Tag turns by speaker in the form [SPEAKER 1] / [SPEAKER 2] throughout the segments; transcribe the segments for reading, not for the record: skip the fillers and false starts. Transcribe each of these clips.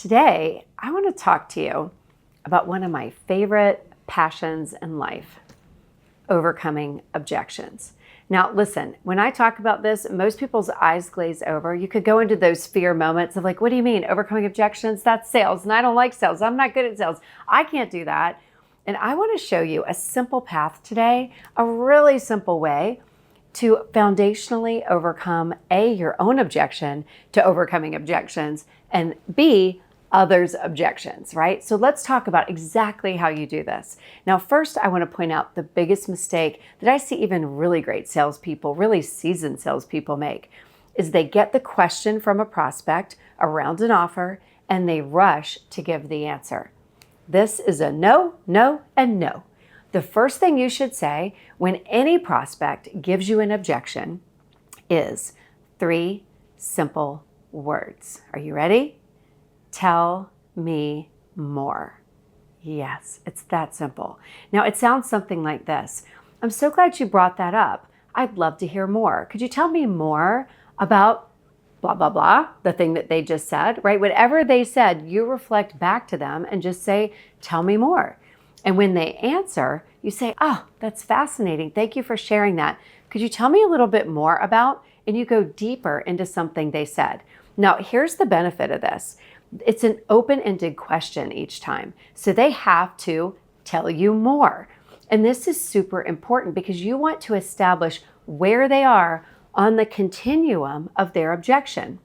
[SPEAKER 1] Today, I want to talk to you about one of my favorite passions in life, overcoming objections. Now, listen, when I talk about this, most people's eyes glaze over. You could go into those fear moments of like, what do you mean, overcoming objections? That's sales, and I don't like sales. I'm not good at sales. I can't do that. And I want to show you a simple path today, a really simple way to foundationally overcome A, your own objection to overcoming objections, and B, others' objections, right? So let's talk about exactly how you do this. Now, first, I want to point out the biggest mistake that I see even really great salespeople, really seasoned salespeople make, is they get the question from a prospect around an offer and they rush to give the answer. This is a no, no, and no. The first thing you should say when any prospect gives you an objection is 3 simple words. Are you ready? Tell me more. Yes, it's that simple. Now, it sounds something like this. I'm so glad you brought that up. I'd love to hear more. Could you tell me more about blah, blah, blah, the thing that they just said, right? Whatever they said, you reflect back to them and just say, tell me more. And when they answer, you say, oh, that's fascinating. Thank you for sharing that. Could you tell me a little bit more about? And you go deeper into something they said. Now, here's the benefit of this. It's an open-ended question each time. So they have to tell you more. And this is super important because you want to establish where they are on the continuum of their objection.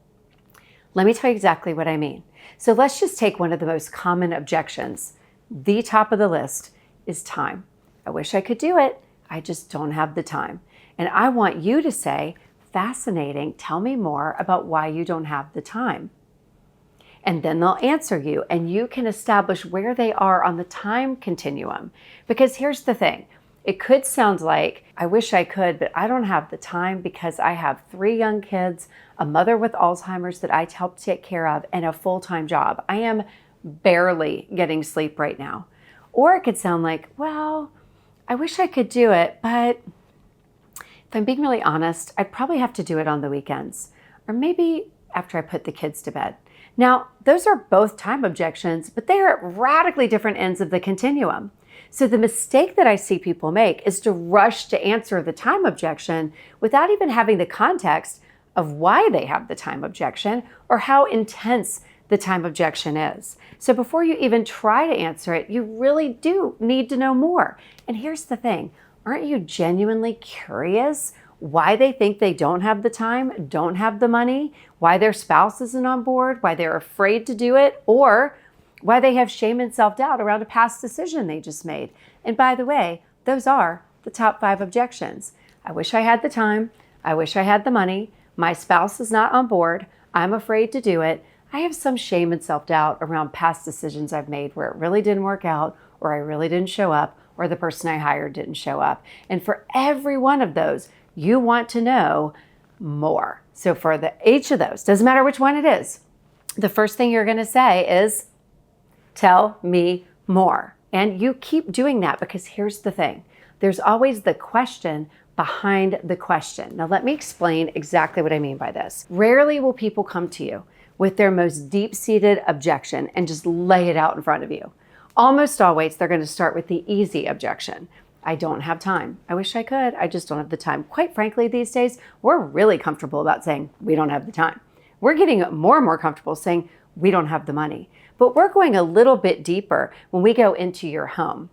[SPEAKER 1] Let me tell you exactly what I mean. So let's just take one of the most common objections. The top of the list is time. I wish I could do it. I just don't have the time. And I want you to say, fascinating, tell me more about why you don't have the time. And then they'll answer you and you can establish where they are on the time continuum. Because here's the thing, it could sound like, I wish I could, but I don't have the time because I have 3 young kids, a mother with Alzheimer's that I help take care of, and a full-time job. I am barely getting sleep right now. Or it could sound like, well, I wish I could do it, but if I'm being really honest, I'd probably have to do it on the weekends, or maybe after I put the kids to bed. Now, those are both time objections, but they are at radically different ends of the continuum. So the mistake that I see people make is to rush to answer the time objection without even having the context of why they have the time objection or how intense the time objection is. So before you even try to answer it, you really do need to know more. And here's the thing, aren't you genuinely curious why they think they don't have the time, don't have the money, why their spouse isn't on board, why they're afraid to do it, or why they have shame and self-doubt around a past decision they just made? And by the way, those are the top 5 objections. I wish I had the time. I wish I had the money. My spouse is not on board. I'm afraid to do it. I have some shame and self-doubt around past decisions I've made where it really didn't work out, or I really didn't show up, or the person I hired didn't show up. And for every one of those, you want to know more. So for each of those, doesn't matter which one it is, the first thing you're going to say is, tell me more. And you keep doing that because here's the thing. There's always the question behind the question. Now let me explain exactly what I mean by this. Rarely will people come to you with their most deep-seated objection and just lay it out in front of you. Almost always, they're going to start with the easy objection. I don't have time. I wish I could. I just don't have the time. Quite frankly, these days, we're really comfortable about saying we don't have the time. We're getting more and more comfortable saying we don't have the money. But we're going a little bit deeper when we go into your home,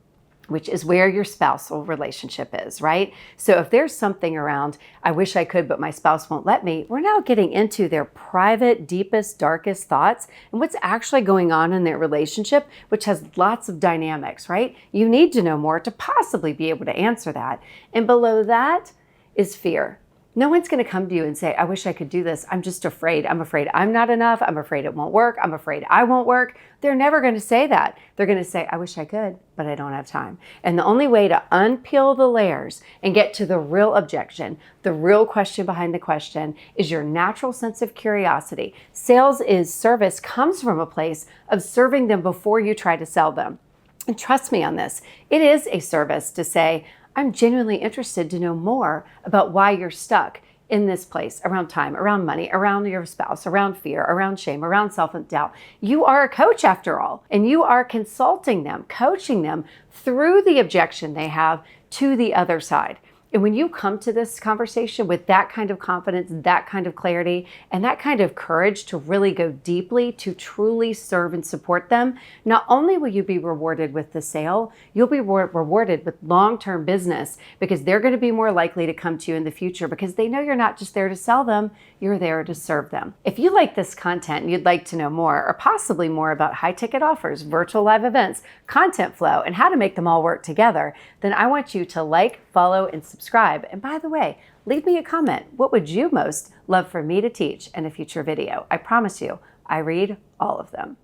[SPEAKER 1] which is where your spousal relationship is, right? So if there's something around, I wish I could, but my spouse won't let me, we're now getting into their private, deepest, darkest thoughts and what's actually going on in their relationship, which has lots of dynamics, right? You need to know more to possibly be able to answer that. And below that is fear. No one's going to come to you and say, I wish I could do this. I'm just afraid. I'm afraid I'm not enough. I'm afraid it won't work. I'm afraid I won't work. They're never going to say that. They're going to say, I wish I could, but I don't have time. And the only way to unpeel the layers and get to the real objection, the real question behind the question, is your natural sense of curiosity. Sales is service comes from a place of serving them before you try to sell them. And trust me on this, it is a service to say, I'm genuinely interested to know more about why you're stuck in this place around time, around money, around your spouse, around fear, around shame, around self-doubt. You are a coach after all, and you are consulting them, coaching them through the objection they have to the other side. And when you come to this conversation with that kind of confidence, that kind of clarity, and that kind of courage to really go deeply, to truly serve and support them, not only will you be rewarded with the sale, you'll be rewarded with long-term business, because they're going to be more likely to come to you in the future because they know you're not just there to sell them, you're there to serve them. If you like this content and you'd like to know more, or possibly more about high-ticket offers, virtual live events, content flow, and how to make them all work together, then I want you to like, follow, and subscribe. And by the way, leave me a comment. What would you most love for me to teach in a future video? I promise you, I read all of them.